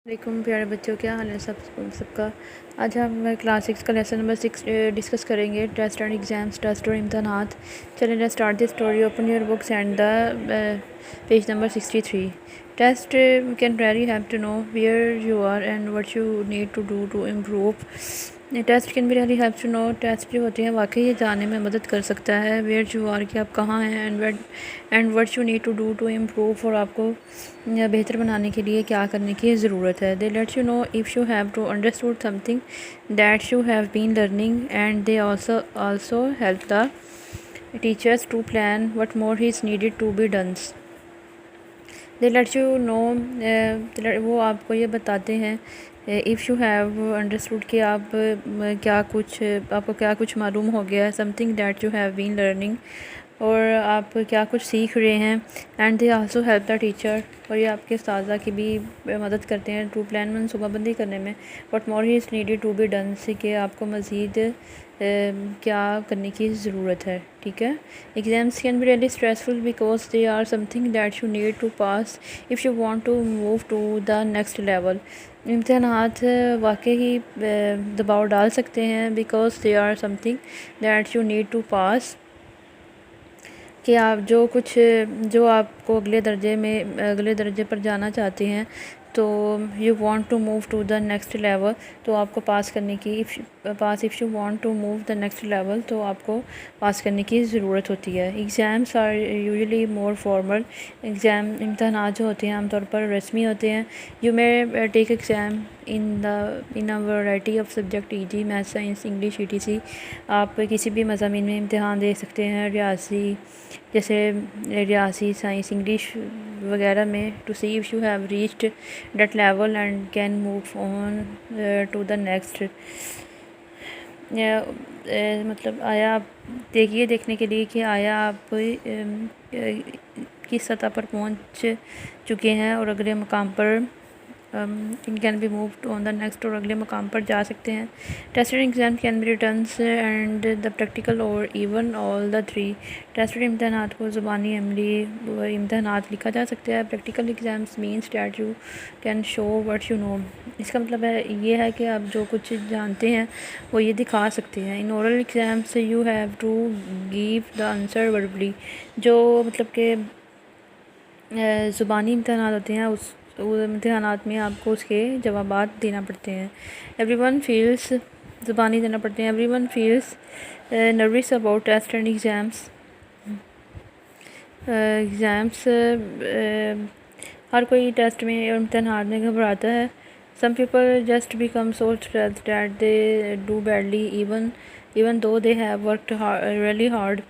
علیکم پیارے بچوں، کیا حال ہے سب کا؟ آج ہم کلاس 6 کا لیسن نمبر 6 ڈسکس کریں گے، ٹیسٹ اینڈ ایگزامس، ٹیسٹ اور امتحانات۔ چلیں let's start the story, open your books and the page number 63۔ Test can really help to know where you are and what you need to do to improve. Test can be really help to know, test جو ہوتے ہیں واقعی یہ جاننے میں مدد کر سکتا ہے ویئر یو آر کہ آپ کہاں ہیں، and what you need to do to improve, اور آپ کو بہتر بنانے کے لیے کیا کرنے کی ضرورت ہے۔ They let you know if you have to understood something that you have been learning, and they also help the teachers to plan what more is needed to be done. They let you know, وہ آپ کو یہ بتاتے ہیں if you have understood کہ آپ کو کیا کچھ معلوم ہو گیا ہے، some thing that you have been learning, اور آپ کیا کچھ سیکھ رہے ہیں، and they also help the teacher, اور یہ آپ کے اساتذہ کی بھی مدد کرتے ہیں ٹو پلان منصوبہ بندی کرنے میں، what more is needed to be done, سے کہ آپ کو مزید کیا کرنے کی ضرورت ہے۔ ٹھیک ہے۔ Exams can be really stressful because they are something that you need to pass if you want to move to the next level. امتحانات واقعی دباؤ ڈال سکتے ہیں because they are something that you need to pass, کہ آپ جو آپ کو اگلے درجے پر جانا چاہتے ہیں، تو you want to move to the next level, تو آپ کو پاس کرنے کی if you want to move the next level, تو آپ کو پاس کرنے کی ضرورت ہوتی ہے۔ Exams are usually more formal, امتحانات جو ہوتے ہیں عام طور پر رسمی ہوتے ہیں۔ You may take exam in a variety of subject e g math, science, English ETC۔ آپ کسی بھی مضامین میں امتحان دے سکتے ہیں، ریاضی، سائنس، انگلش وغیرہ میں، to see if you have reached that level and can move on to the next. مطلب آیا آپ دیکھنے کے لیے کہ آیا آپ کس سطح پر پہنچ چکے ہیں اور اگلے مقام پر can be moved on the next, اور اگلے مقام پر جا سکتے ہیں۔ Test and exam can be written and the practical اور even all the three. Test اور امتحانات کو زبانی، عملی امتحانات لکھا جا سکتا ہے۔ Practical exams means that you can show what you know, اس کا مطلب یہ ہے کہ آپ جو کچھ جانتے ہیں وہ یہ دکھا سکتے ہیں۔ In oral exams you have to give the answer verbally, جو مطلب کہ زبانی امتحانات ہوتے ہیں، اس امتحانات میں آپ کو اس کے جوابات دینا پڑتے ہیں۔ زبانی دینا پڑتے ہیں۔ Everyone feels nervous about test and exams. ہر کوئی ٹیسٹ میں اور امتحانات میں گھبراتا ہے۔ Some people just become so stressed that they do badly even though they have worked really hard.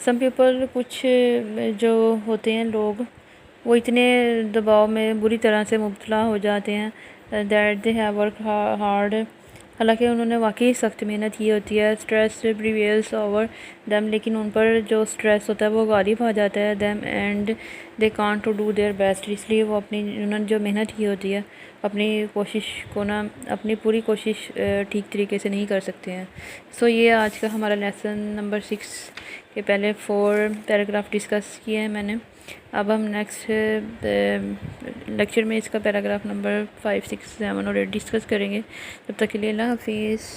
Some people, کچھ جو ہوتے ہیں لوگ، وہ اتنے دباؤ میں بری طرح سے مبتلا ہو جاتے ہیں that they have worked hard, حالانکہ انہوں نے واقعی سخت محنت کی ہوتی ہے۔ اسٹریس پریویلز اوور دیم، لیکن ان پر جو اسٹریس ہوتا ہے وہ غالب آ جاتا ہے them, and they can't to do their best, اس لیے وہ انہوں نے جو محنت کی ہوتی ہے اپنی پوری کوشش ٹھیک طریقے سے نہیں کر سکتے ہیں۔ سو یہ آج کا ہمارا لیسن نمبر 6 کے پہلے 4 پیراگراف ڈسکس کیے ہیں میں نے۔ اب ہم نیکسٹ لیکچر میں اس کا پیراگراف نمبر 5، 6، 7 اور 8 ڈسکس کریں گے۔ تب تک کے لیے اللہ حافظ۔